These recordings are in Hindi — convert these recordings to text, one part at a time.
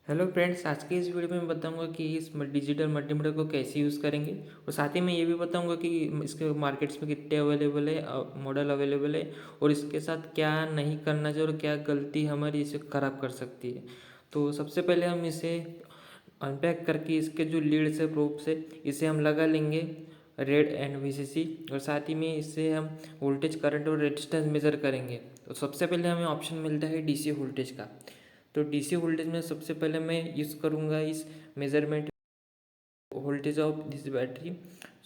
हेलो फ्रेंड्स, आज के इस वीडियो में मैं बताऊंगा कि इस डिजिटल मल्टीमीटर को कैसे यूज़ करेंगे और साथ ही में ये भी बताऊंगा कि इसके मार्केट्स में कितने अवेलेबल है, मॉडल अवेलेबल है और इसके साथ क्या नहीं करना चाहिए और क्या गलती हमारी इसे ख़राब कर सकती है। तो सबसे पहले हम इसे अनपैक करके इसके जो लीड्स है, प्रोब्स है, इसे हम लगा लेंगे रेड एंड वीसीसी और साथ ही में इससे हम वोल्टेज, करंट और रेजिस्टेंस मेज़र करेंगे। तो सबसे पहले हमें ऑप्शन मिलता है डीसी वोल्टेज का। तो डीसी वोल्टेज में सबसे पहले मैं यूज़ करूँगा इस measurement voltage of this battery.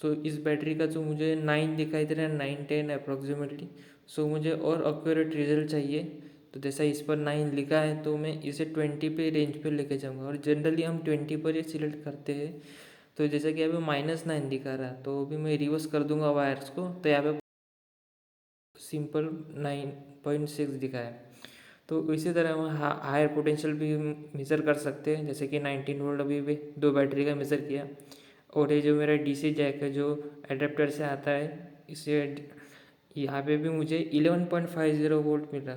So इस बैटरी का जो मुझे 9 दिखाई दे रहा है, 9-10 अप्रॉक्सीमेटली। सो मुझे और एक्यूरेट रिजल्ट चाहिए। तो जैसा इस पर 9 लिखा है तो मैं इसे 20 पे रेंज पे लेके जाऊँगा और जनरली हम 20 पर ही सिलेक्ट करते हैं। तो जैसे कि अभी -9 दिखा रहा है तो अभी मैं रिवर्स कर दूंगा वायर्स को, तो यहाँ पे सिंपल 9.6 दिखा है। तो इसी तरह हम हायर पोटेंशियल भी मेज़र कर सकते हैं, जैसे कि 19 वोल्ट अभी भी दो बैटरी का मेज़र किया। और ये जो मेरा डीसी जैक है जो एडेप्टर से आता है, इसे यहाँ पे भी मुझे 11.50 वोल्ट मिला।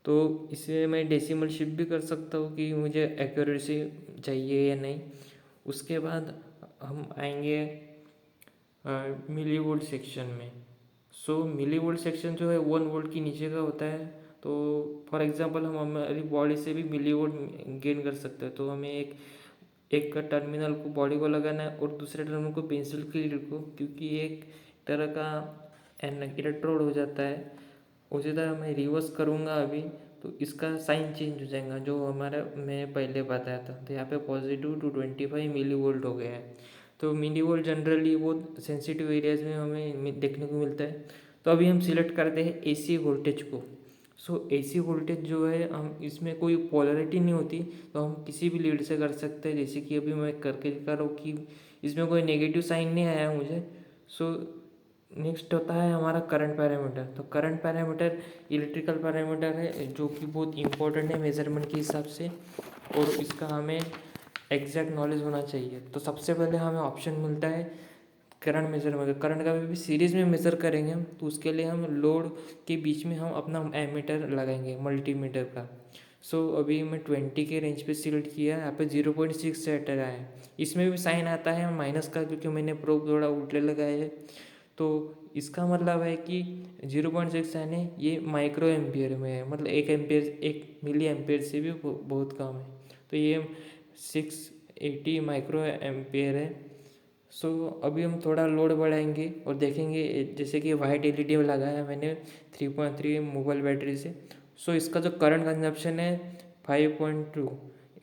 तो इसे मैं डेसिमल शिफ्ट भी कर सकता हूँ कि मुझे एक्यूरेसी चाहिए या नहीं। उसके बाद हम आएंगे मिली वोल्ट सेक्शन में। सो मिली वोल्ट सेक्शन जो है 1 वोल्ट की नीचे का होता है। तो फॉर एग्जांपल हम हमारी बॉडी से भी मिली वोल्ट गेन कर सकते हैं। तो हमें एक एक का टर्मिनल को बॉडी को लगाना है और दूसरे टर्मिनल को पेंसिल की लीड को, क्योंकि एक तरह का इलेक्ट्रोड हो जाता है। उसी तरह मैं रिवर्स करूँगा अभी, तो इसका साइन चेंज हो जाएगा जो हमारा मैं पहले बताया था। तो यहाँ पे +2 to 25 मिली वोल्ट हो गया है। तो मिली वोल्ट जनरली बहुत सेंसिटिव एरियाज में हमें देखने को मिलता है। तो अभी हम सिलेक्ट करते हैं एसी वोल्टेज को। सो एसी वोल्टेज जो है, हम इसमें कोई पोलैरिटी नहीं होती, तो हम किसी भी लीड से कर सकते हैं। जैसे कि अभी मैं करके दिखा रहा हूँ कि इसमें कोई नेगेटिव साइन नहीं आया मुझे। सो नेक्स्ट होता है हमारा करंट पैरामीटर। तो करंट पैरामीटर इलेक्ट्रिकल पैरामीटर है जो कि बहुत इंपॉर्टेंट है मेजरमेंट के हिसाब से, और इसका हमें एग्जैक्ट नॉलेज होना चाहिए। तो सबसे पहले हमें ऑप्शन मिलता है करंट मेजरमेंट। करंट का भी सीरीज में मेज़र करेंगे हम, तो उसके लिए हम लोड के बीच में हम अपना एमीटर लगाएंगे मल्टीमीटर का। सो अभी मैं 20 के रेंज पे सिलेक्ट किया, यहाँ पे 0.6 सेट आया है। इसमें भी साइन आता है माइनस का, क्योंकि मैंने प्रोब थोड़ा उल्टे लगाए है। तो इसका मतलब है कि 0.6 यानी ये माइक्रो एम्पियर में है, मतलब 1 एम्पियर, 1 मिली एम्पियर से भी बहुत कम है। तो ये 680 माइक्रो एम्पियर है। सो अभी हम थोड़ा लोड बढ़ाएंगे और देखेंगे, जैसे कि वाइट एलईडी लगाया मैंने 3.3 मोबाइल बैटरी से। सो इसका जो करंट कंजप्शन है 5.2।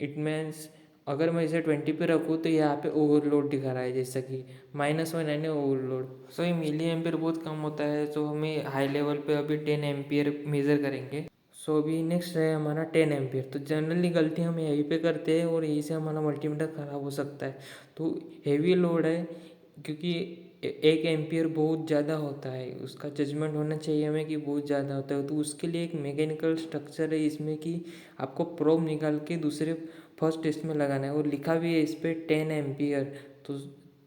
इट मीन्स अगर मैं इसे 20 पे रखूँ तो यहाँ पे ओवरलोड दिखा रहा है, जैसा कि -1 यानी ओवरलोड। सो ये मिली एम्पियर बहुत कम होता है। तो हमें हाई लेवल पे अभी 10 एम्पियर मेज़र करेंगे। सो अभी नेक्स्ट है हमारा 10 एम्पियर। तो जनरली गलती हम यहीं पे करते हैं और यहीं से हमारा मल्टीमीटर ख़राब हो सकता है। तो हेवी लोड है, क्योंकि 1 एम्पियर बहुत ज़्यादा होता है, उसका जजमेंट होना चाहिए हमें कि बहुत ज़्यादा होता है। तो उसके लिए एक मैकेनिकल स्ट्रक्चर है इसमें कि आपको प्रोब निकाल के दूसरे फर्स्ट टेस्ट में लगाना है, और लिखा भी है इस पर 10 एम्पियर। तो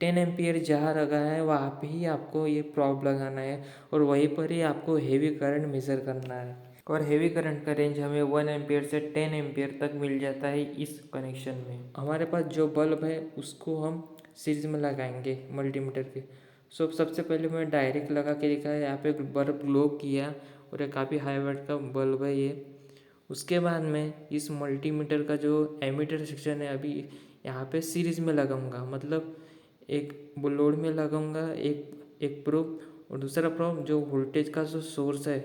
10 एम्पियर जहाँ लगा है वहाँ पे ही आपको ये प्रोब लगाना है और वहीं पर ही आपको हेवी करंट मेज़र करना है। और हेवी करंट का रेंज हमें 1 एम्पियर से 10 एम्पियर तक मिल जाता है इस कनेक्शन में। हमारे पास जो बल्ब है उसको हम सीरीज में लगाएंगे मल्टीमीटर के। सबसे पहले मैं डायरेक्ट लगा के दिखा है, यहाँ पे बल्ब ग्लो किया और ये काफ़ी हाई वाट का बल्ब है ये। उसके बाद मैं इस मल्टीमीटर का जो एमीटर सेक्शन है अभी यहाँ पे सीरीज में लगाऊंगा, मतलब एक लोड में लगाऊंगा एक एक प्रोब, और दूसरा प्रोब जो वोल्टेज का जो सोर्स है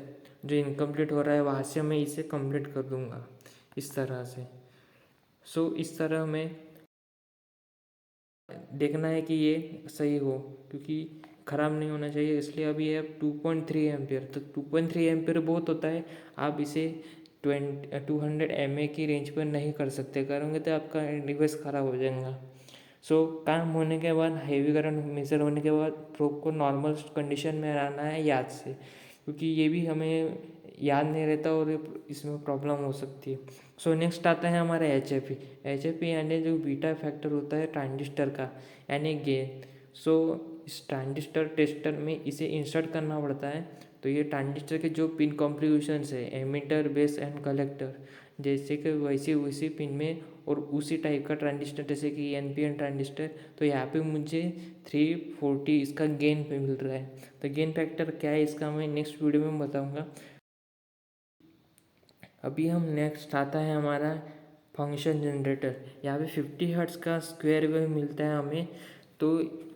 जो इनकम्प्लीट हो रहा है वहाँ से मैं इसे कंप्लीट कर दूंगा इस तरह से। इस तरह में देखना है कि ये सही हो, क्योंकि ख़राब नहीं होना चाहिए। इसलिए अभी है 2.3 एम्पियर। तो 2.3 एम्पियर बहुत होता है। आप इसे 200 mA की रेंज पर नहीं कर सकते, करोगे तो आपका डिवाइस ख़राब हो जाएगा। काम होने के बाद, हेवी करंट मेजर होने के बाद प्रोब को नॉर्मल कंडीशन में लाना है याद से, क्योंकि ये भी हमें याद नहीं रहता और इसमें प्रॉब्लम हो सकती है। नेक्स्ट आता है हमारा एच एफ पी यानी जो बीटा फैक्टर होता है ट्रांजिस्टर का, यानी गेन। इस ट्रांजिस्टर टेस्टर में इसे इंसर्ट करना पड़ता है। तो ये ट्रांजिस्टर के जो पिन कॉन्फ़िगरेशंस है, एमीटर, बेस एंड कलेक्टर, जैसे कि वैसे उसी पिन में और उसी टाइप का ट्रांजिस्टर जैसे कि NPN ट्रांजिस्टर, तो यहाँ पे मुझे 340 इसका गेन पे मिल रहा है। तो गेन फैक्टर क्या है इसका मैं नेक्स्ट वीडियो में बताऊँगा। अभी हम नेक्स्ट आता है हमारा फंक्शन जनरेटर। यहाँ पे 50 हर्ट्ज़ का स्क्वायर वेव मिलता है हमें। तो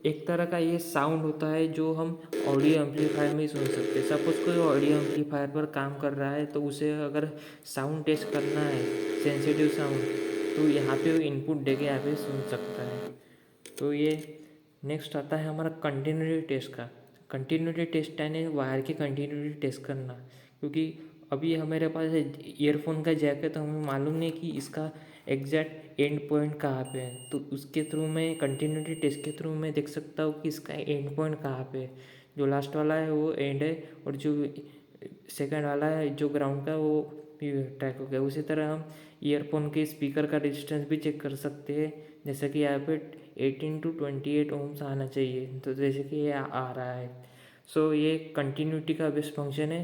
एक तरह का ये साउंड होता है जो हम ऑडियो एम्पलीफायर में ही सुन सकते हैं। सपोज कोई ऑडियो एम्पलीफायर पर काम कर रहा है तो उसे अगर साउंड टेस्ट करना है, सेंसिटिव साउंड, तो यहाँ पे वो इनपुट देके यहाँ पे सुन सकता है। तो ये नेक्स्ट आता है हमारा कंटिन्यूटी टेस्ट का। कंटिन्यूटी टेस्ट यानी वायर की कंटिन्यूटी टेस्ट करना, क्योंकि अभी हमारे पास ईयरफोन का जैक है तो हमें मालूम नहीं कि इसका एग्जैक्ट एंड पॉइंट कहाँ पे है। तो उसके थ्रू मैं कंटिन्यूटी टेस्ट के थ्रू मैं देख सकता हूँ कि इसका एंड पॉइंट कहाँ पे है। जो लास्ट वाला है वो एंड है और जो सेकंड वाला है जो ग्राउंड का वो ट्रैक हो गया। उसी तरह हम ईयरफोन के स्पीकर का रेजिस्टेंस भी चेक कर सकते हैं, जैसे कि यहाँ पे 18 to 28 ओम्स आना चाहिए, तो जैसे कि ये आ रहा है। सो ये कंटिन्यूटी का बेस्ट फंक्शन है।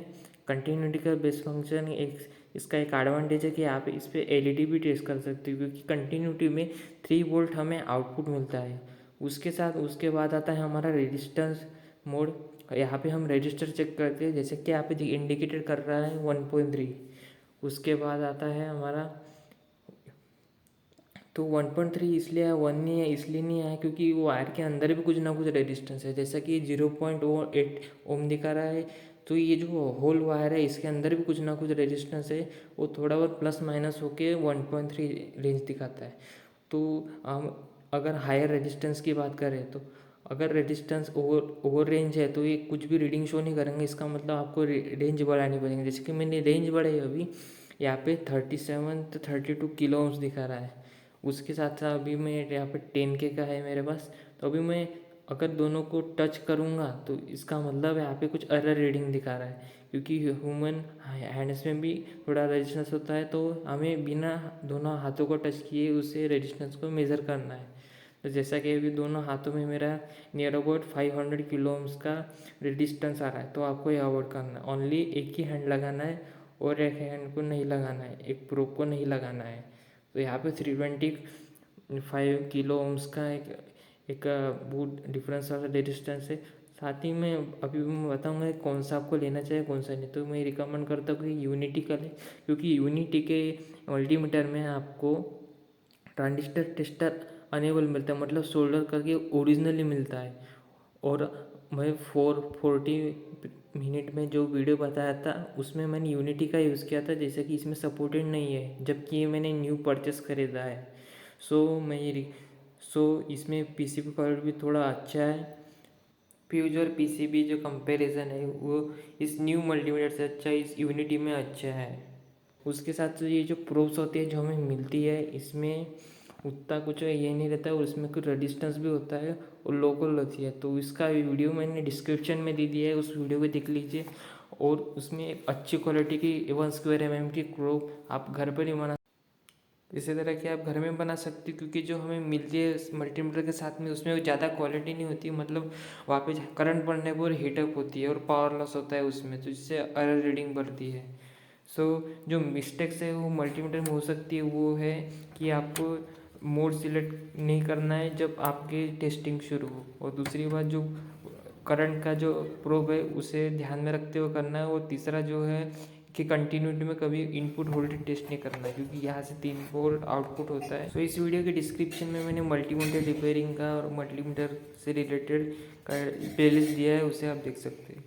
कंटिन्यूटी का बेस्ट फंक्शन इसका एक एडवांटेज है कि आप इस पर LED भी टेस्ट कर सकते हो, क्योंकि कंटिन्यूटी में 3 वोल्ट हमें आउटपुट मिलता है। उसके साथ उसके बाद आता है हमारा रेजिस्टेंस मोड। यहाँ पे हम रजिस्टर चेक करते हैं, जैसे कि यहाँ पे इंडिकेटर कर रहा है 1.3। उसके बाद आता है हमारा, तो 1.3 इसलिए 1 नहीं है, इसलिए नहीं है क्योंकि वो वायर के अंदर भी कुछ ना कुछ रेजिस्टेंस है। जैसा कि 0.8 ओम दिखा रहा है, तो ये जो होल वायर है इसके अंदर भी कुछ ना कुछ रेजिस्टेंस है। वो थोड़ा बहुत प्लस माइनस होके 1.3 रेंज दिखाता है। तो हम अगर हायर रेजिस्टेंस की बात करें तो अगर रेजिस्टेंस ओवर रेंज है तो ये कुछ भी रीडिंग शो नहीं करेंगे। इसका मतलब आपको रेंज बढ़ानी पड़ेगी। जैसे कि मैंने रेंज बढ़ाई अभी, यहाँ पे 37 to 32 किलो ओम्स दिखा रहा है। उसके साथ साथ अभी मैं यहाँ पे 10K का है मेरे पास, तो अभी मैं अगर दोनों को टच करूँगा तो इसका मतलब यहाँ पे कुछ एरर रीडिंग दिखा रहा है, क्योंकि ह्यूमन हैंड्स में भी थोड़ा रेजिस्टेंस होता है। तो हमें बिना दोनों हाथों को टच किए उसे रेजिस्टेंस को मेज़र करना है। तो जैसा कि अभी दोनों हाथों में मेरा नियर अबाउट 500 किलो ओम्स का रेजिस्टेंस आ रहा है, तो आपको ये अवॉइड करना है। ओनली एक ही हैंड लगाना है और एक हैंड को नहीं लगाना है, एक प्रोब को नहीं लगाना है। तो यहाँ पे 325 किलो ओम्स का एक बहुत डिफरेंस वाला रेजिस्टेंस है। साथ ही में अभी मैं बताऊंगा कौन सा आपको लेना चाहिए कौन सा नहीं। तो मैं रिकमेंड करता हूँ कि यूनिटी का लें, क्योंकि यूनिटी के मल्टीमीटर में आपको ट्रांजिस्टर टेस्टर अनेबल मिलता है, मतलब सोल्डर करके ओरिजिनली मिलता है। और मैं 440 मिनट में जो वीडियो बताया था उसमें मैंने यूनिटी का यूज़ किया था, जैसे कि इसमें सपोर्टेड नहीं है, जबकि ये मैंने न्यू परचेस खरीदा है। सो इसमें PCB क्वालिटी भी थोड़ा अच्छा है। फ्यूज और PCB जो कंपैरिजन है वो इस न्यू मल्टीमीटर से अच्छा, इस यूनिटी में अच्छा है। उसके साथ ये जो प्रोब्स होती है जो हमें मिलती है, इसमें उतना कुछ ये नहीं रहता है और इसमें कुछ रेजिस्टेंस भी होता है और लोकल होती है। तो इसका वीडियो मैंने डिस्क्रिप्शन में दे दिया है, उस वीडियो को देख लीजिए। और उसमें एक अच्छी क्वालिटी की 1² mm की प्रोब आप घर पर ही बना, इसी तरह की आप घर में बना सकते हो, क्योंकि जो हमें मिलती है मल्टीमीटर के साथ में उसमें ज़्यादा क्वालिटी नहीं होती, मतलब वहाँ पे करंट बढ़ने पर हीटअप होती है और पावर लॉस होता है उसमें, तो इससे एरर रीडिंग बढ़ती है। सो जो मिस्टेक्स है वो मल्टीमीटर में हो सकती है वो है कि आपको मोड सिलेक्ट नहीं करना है जब आपकी टेस्टिंग शुरू हो, और दूसरी बात जो करंट का जो प्रोब है उसे ध्यान में रखते हुए करना है। और तीसरा जो है कि कंटिन्यूटी में कभी इनपुट वोल्टेज टेस्ट नहीं करना है, क्योंकि यहाँ से 3 वोल्ट आउटपुट होता है। तो इस वीडियो के डिस्क्रिप्शन में मैंने मल्टीमीटर रिपेयरिंग का और मल्टीमीटर से रिलेटेड का प्लेलिस्ट दिया है, उसे आप देख सकते हैं।